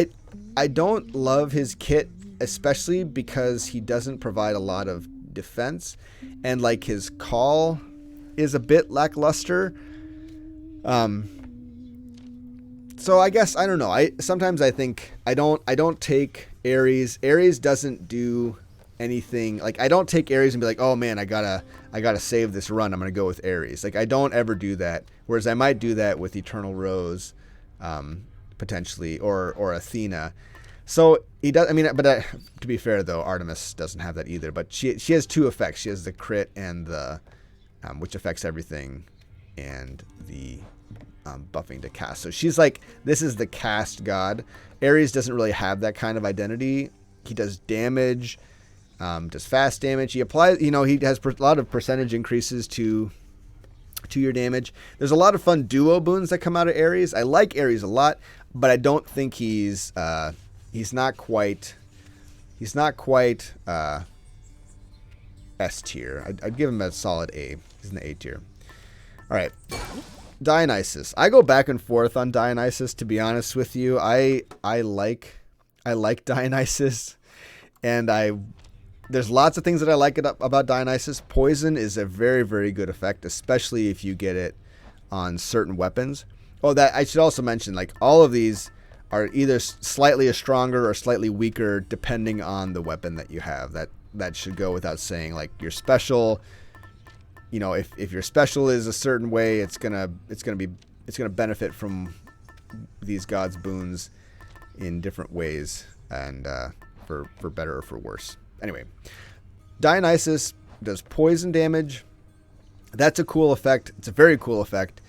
I don't love his kit, especially because he doesn't provide a lot of defense, and like his call is a bit lackluster. So I guess, I don't know. Sometimes I think I don't take Ares. Ares doesn't do anything. Like, I don't take Ares and be like, oh man, I gotta save this run, I'm gonna go with Ares. Like, I don't ever do that. Whereas I might do that with Eternal Rose, potentially, or Athena. So he does. I mean, but to be fair though, Artemis doesn't have that either. But she has two effects. She has the crit and the which affects everything, and the buffing to cast. So she's like, this is the cast god. Ares doesn't really have that kind of identity. He does damage, does fast damage. He applies. He has a lot of percentage increases to your damage. There's a lot of fun duo boons that come out of Ares. I like Ares a lot, but I don't think he's not quite S tier. I'd give him a solid A. He's in the A tier. All right, Dionysus. I go back and forth on Dionysus, to be honest with you. I like Dionysus, and there's lots of things that I like about Dionysus. Poison is a very, very good effect, especially if you get it on certain weapons. Oh, that I should also mention, like, all of these are either slightly stronger or slightly weaker depending on the weapon that you have. That should go without saying. Like, your special, if your special is a certain way, it's gonna benefit from these gods' boons in different ways, and for better or for worse. Anyway, Dionysus does poison damage. That's a cool effect. It's a very cool effect.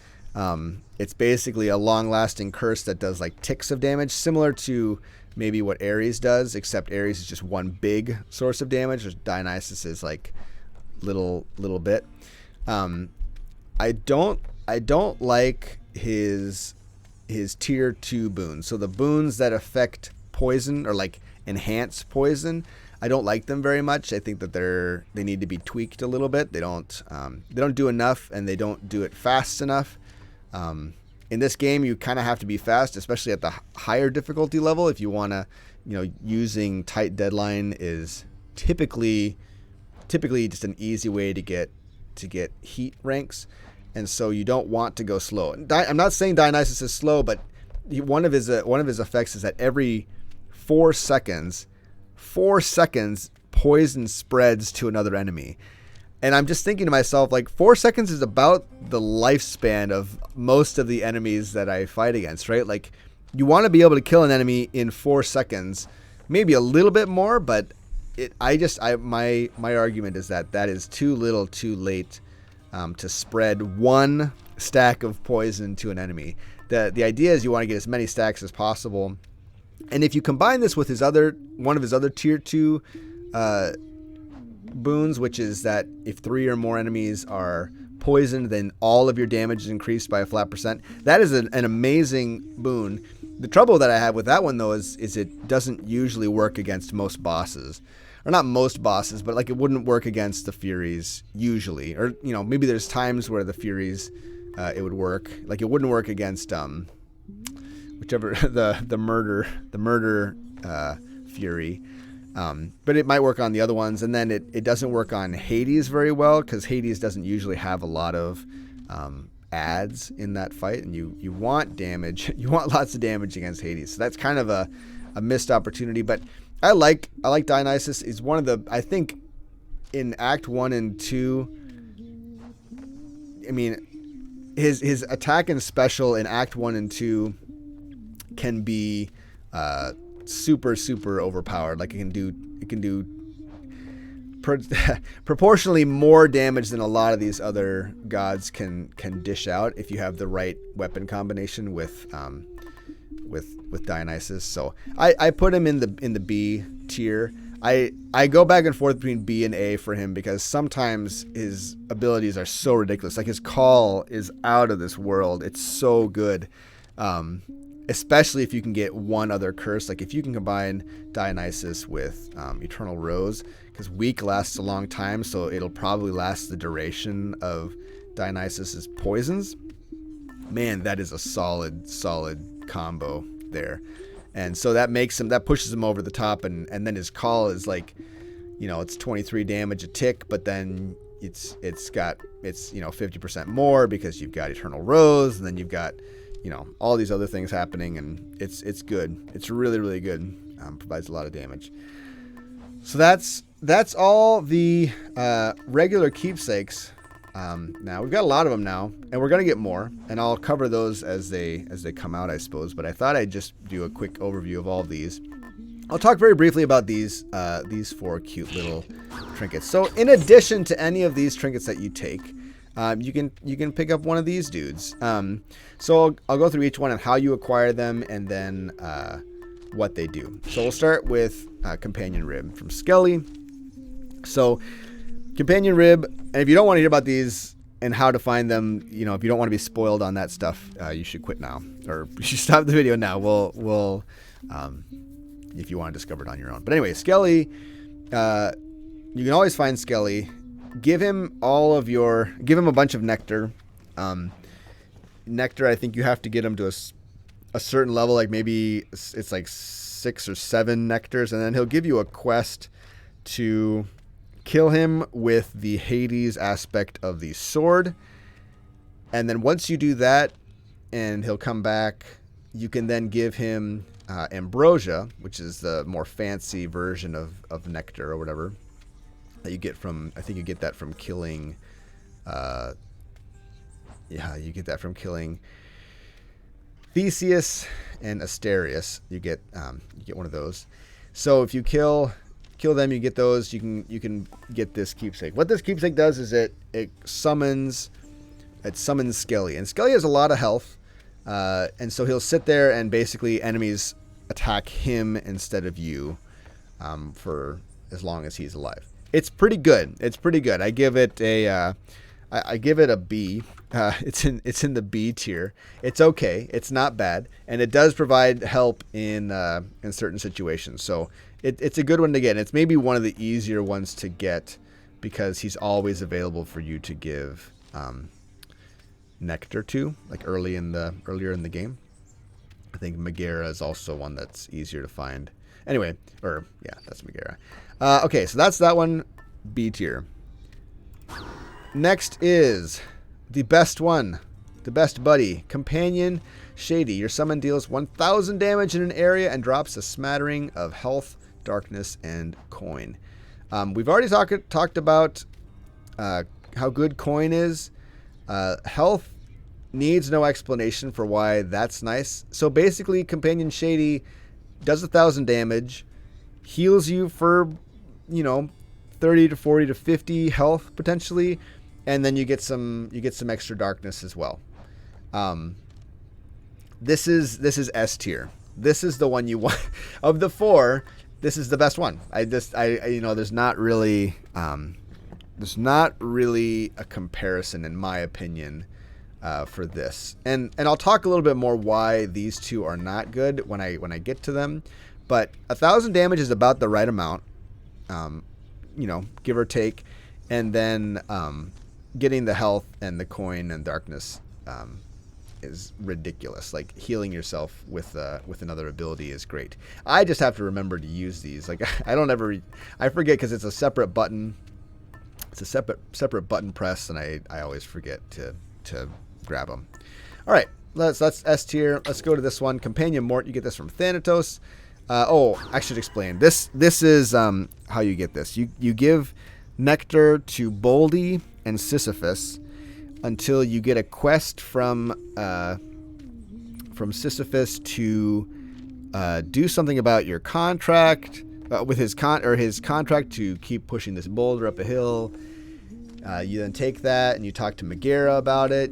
It's basically a long-lasting curse that does like ticks of damage, similar to maybe what Ares does, except Ares is just one big source of damage. Dionysus is like little bit. I don't like his tier 2 boons. So the boons that affect poison or like enhance poison, I don't like them very much. I think that they need to be tweaked a little bit. They don't do enough, and they don't do it fast enough. In this game, you kind of have to be fast, especially at the higher difficulty level. If you want to, using tight deadline is typically just an easy way to get heat ranks, and so you don't want to go slow. I'm not saying Dionysus is slow, but one of his effects is that every 4 seconds, poison spreads to another enemy. And I'm just thinking to myself, like, 4 seconds is about the lifespan of most of the enemies that I fight against, right? Like, you want to be able to kill an enemy in 4 seconds, maybe a little bit more, but my argument is that is too little, too late to spread one stack of poison to an enemy. The idea is you want to get as many stacks as possible. And if you combine this with one of his other tier 2 boons, which is that if 3 or more enemies are poisoned, then all of your damage is increased by a flat %. That is an amazing boon. The trouble that I have with that one, though, is it doesn't usually work against most bosses. Or not most bosses, but like it wouldn't work against the Furies usually. Or, maybe there's times where the Furies it would work. Like it wouldn't work against whichever the murder Fury. But it might work on the other ones, and then it doesn't work on Hades very well, because Hades doesn't usually have a lot of adds in that fight, and you want damage. You want lots of damage against Hades. So that's kind of a missed opportunity. But I like Dionysus. He's one of the, I think, in Act 1 and 2, I mean, his attack and special in Act 1 and 2 can be super overpowered. Like it can do proportionally more damage than a lot of these other gods can dish out if you have the right weapon combination with Dionysus. So I put him in the B tier. I go back and forth between B and A for him, because sometimes his abilities are so ridiculous. Like his call is out of this world. It's so good. Especially if you can get one other curse. Like if you can combine Dionysus with Eternal Rose, because weak lasts a long time, so it'll probably last the duration of Dionysus's poisons. Man, that is a solid combo there. And so that pushes him over the top, and then his call is like, it's 23 damage a tick, but then it's 50% more because you've got Eternal Rose, and then you've got all these other things happening, and it's good. It's really good. Provides a lot of damage. So that's all the regular keepsakes. Now we've got a lot of them now, and we're gonna get more, and I'll cover those as they come out, I suppose. But I thought I'd just do a quick overview of all of these. I'll talk very briefly about these 4 cute little trinkets. So in addition to any of these trinkets that you take, you can pick up one of these dudes. So I'll go through each one and how you acquire them, and then what they do. So we'll start with Companion Rib from Skelly. So Companion Rib, and if you don't want to hear about these and how to find them, if you don't want to be spoiled on that stuff, you should quit now, or you should stop the video now. We'll if you want to discover it on your own. But anyway, Skelly, you can always find Skelly. Give him a bunch of nectar. Nectar, I think you have to get him to a certain level, like maybe it's like 6 or 7 nectars, and then he'll give you a quest to kill him with the Hades aspect of the sword. And then once you do that, and he'll come back, you can then give him ambrosia, which is the more fancy version of nectar or whatever that you get from, I think you get that from killing, you get that from killing Theseus and Asterius. You get one of those. So if you kill them, you get those. You can get this keepsake. What this keepsake does is it summons Skelly, and Skelly has a lot of health, and so he'll sit there, and basically enemies attack him instead of you for as long as he's alive. It's pretty good. I give it a B. It's in the B tier. It's okay. It's not bad, and it does provide help in certain situations. So it's a good one to get. And it's maybe one of the easier ones to get because he's always available for you to give nectar to, like earlier in the game. I think Megara is also one that's easier to find. Anyway, that's Megara. Okay, so that's that one, B tier. Next is the best one, the best buddy, Companion Shady. Your summon deals 1,000 damage in an area and drops a smattering of health, darkness, and coin. We've already talked about how good coin is. Health needs no explanation for why that's nice. So basically, Companion Shady does 1,000 damage, heals you for, 30 to 40 to 50 health potentially, and then you get some extra darkness as well. This is S tier. This is the one you want of the 4. This is the best one. There's not really a comparison in my opinion for this. And I'll talk a little bit more why these two are not good when I get to them. But 1,000 damage is about the right amount, give or take, and then getting the health and the coin and darkness is ridiculous. Like healing yourself with another ability is great. I just have to remember to use these. Like I forget because it's a separate button. It's a separate button press, and I always forget to grab them. All right, that's S tier. Let's go to this one, Companion Mort. You get this from Thanatos. I should explain. This is how you get this. You give nectar to Boldy and Sisyphus until you get a quest from Sisyphus to do something about your contract with his contract to keep pushing this boulder up a hill. You then take that and you talk to Megara about it.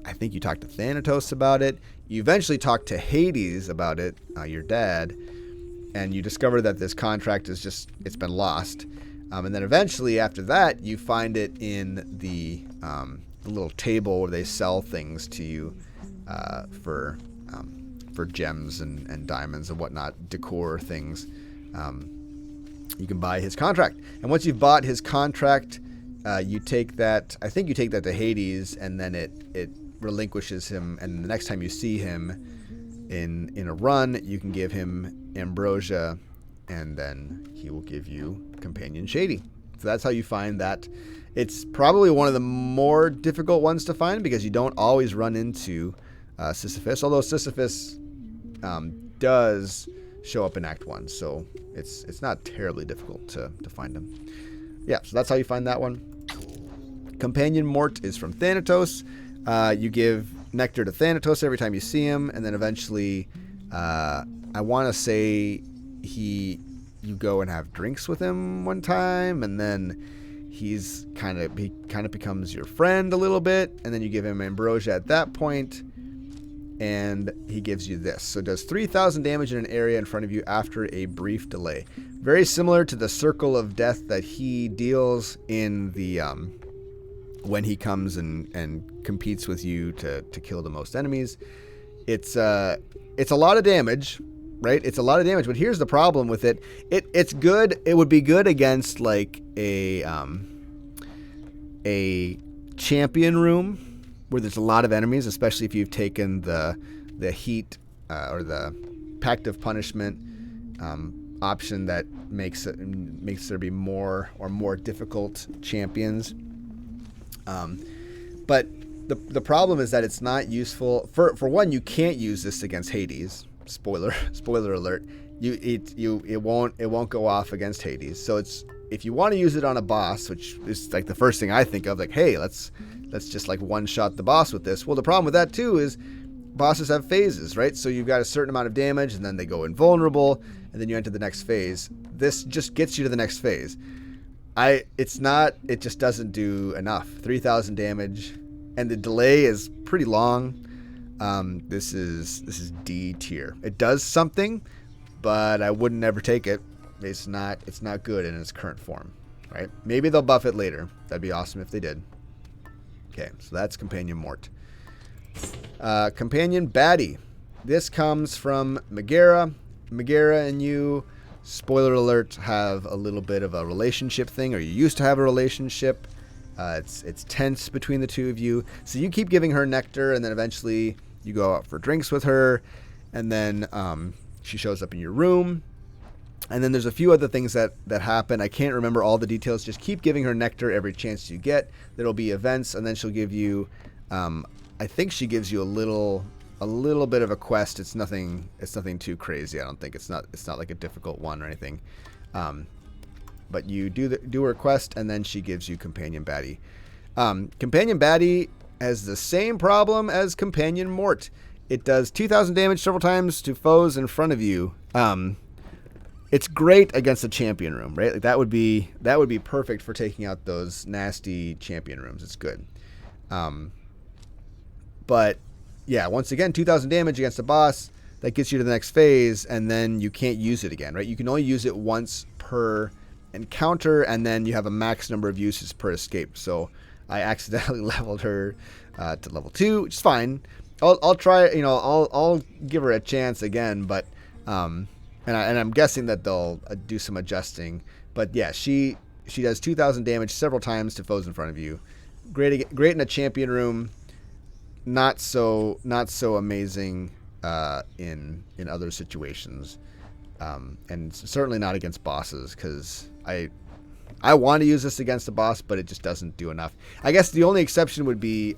I think you talk to Thanatos about it. You eventually talk to Hades about it, your dad, and you discover that this contract it's been lost. And then eventually after that, you find it in the little table where they sell things to you for gems and diamonds and whatnot, decor things. You can buy his contract. And once you've bought his contract, you take that, I think you take that to Hades, and then it relinquishes him. And the next time you see him in a run, you can give him ambrosia, and then he will give you Companion Shady. So that's how you find that. It's probably one of the more difficult ones to find because you don't always run into Sisyphus, although Sisyphus does show up in Act 1, so it's not terribly difficult to find him. Yeah, so that's how you find that one. Companion Mort is from Thanatos. You give nectar to Thanatos every time you see him, and then eventually, I want to say you go and have drinks with him one time, and then he kind of becomes your friend a little bit, and then you give him ambrosia at that point, and he gives you this. So it does 3,000 damage in an area in front of you after a brief delay. Very similar to the Circle of Death that he deals in the when he comes and competes with you to kill the most enemies. It's a lot of damage, right? It's a lot of damage, but here's the problem with it. It's good. It would be good against like a champion room where there's a lot of enemies, especially if you've taken the heat or the pact of punishment option that makes there be more difficult champions. But the problem is that it's not useful. For one, you can't use this against Hades. Spoiler alert. It won't go off against Hades. So if you want to use it on a boss, which is like the first thing I think of, like, hey, let's just like one shot the boss with this. Well, the problem with that too is bosses have phases, right? So you've got a certain amount of damage, and then they go invulnerable, and then you enter the next phase. This just gets you to the next phase. It just doesn't do enough. 3,000 damage, and the delay is pretty long. This is D tier. It does something, but I wouldn't ever take it. It's not good in its current form, right? Maybe they'll buff it later. That'd be awesome if they did. Okay, so that's Companion Mort. Companion Battie. This comes from Megara. Megara and you, spoiler alert, have a little bit of a relationship thing, or you used to have a relationship. It's tense between the two of you. So you keep giving her nectar, and then eventually you go out for drinks with her, and then she shows up in your room. And then there's a few other things that happen. I can't remember all the details. Just keep giving her nectar every chance you get. There'll be events, and then she'll give you, I think she gives you a little bit of a quest. It's nothing too crazy. I don't think it's not like a difficult one or anything. But you do her quest, and then she gives you Companion Battie. Companion Battie has the same problem as Companion Mort. It does 2,000 damage several times to foes in front of you. It's great against a champion room, right? Like that would be perfect for taking out those nasty champion rooms. It's good. But yeah, once again, 2,000 damage against a boss, that gets you to the next phase, and then you can't use it again, right? You can only use it once per encounter, and then you have a max number of uses per escape. So I accidentally leveled her to level 2, which is fine. I'll try, I'll give her a chance again, but and I'm guessing that they'll do some adjusting. But yeah, she does 2,000 damage several times to foes in front of you. Great in a champion room. Not so amazing in other situations, and certainly not against bosses, because I want to use this against a boss, but it just doesn't do enough. I guess the only exception would be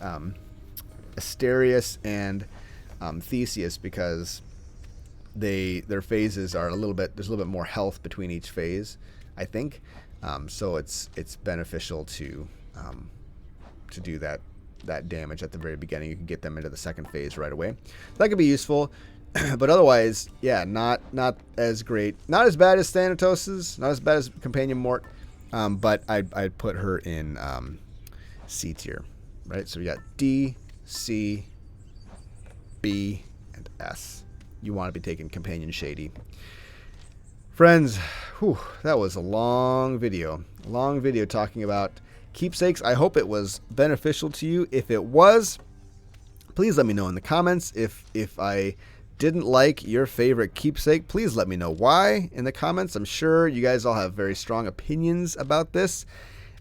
Asterius and Theseus, because their phases are there's a little bit more health between each phase, I think. So it's beneficial to do that damage at the very beginning. You can get them into the second phase right away. That could be useful. But otherwise, yeah, not as great. Not as bad as Thanatos's, not as bad as Companion Mort, but I'd put her in C tier, right? So we got D, C, B, and S. You want to be taking Companion Shady. Friends, that was a long video. Talking about keepsakes. I hope it was beneficial to you. If it was, please let me know in the comments. If I didn't like your favorite keepsake, please let me know why in the comments. I'm sure you guys all have very strong opinions about this.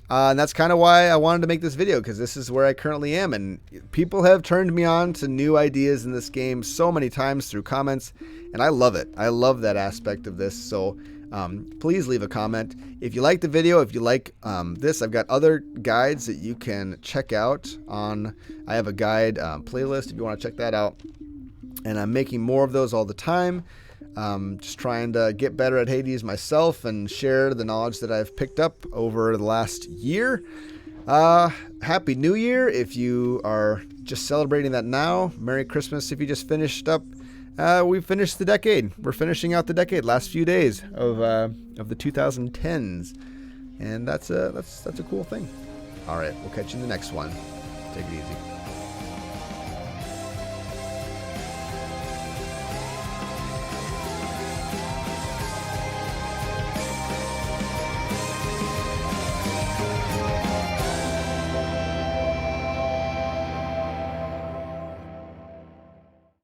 And that's kind of why I wanted to make this video, because this is where I currently am. And people have turned me on to new ideas in this game so many times through comments. And I love it. I love that aspect of this. So please leave a comment. If you like the video, if you like this, I've got other guides that you can check out on. I have a guide playlist if you want to check that out. And I'm making more of those all the time. Just trying to get better at Hades myself and share the knowledge that I've picked up over the last year. Happy New Year if you are just celebrating that now. Merry Christmas if you just finished up. We finished the decade. We're finishing out the decade. Last few days of the 2010s, and that's a cool thing. All right, we'll catch you in the next one. Take it easy.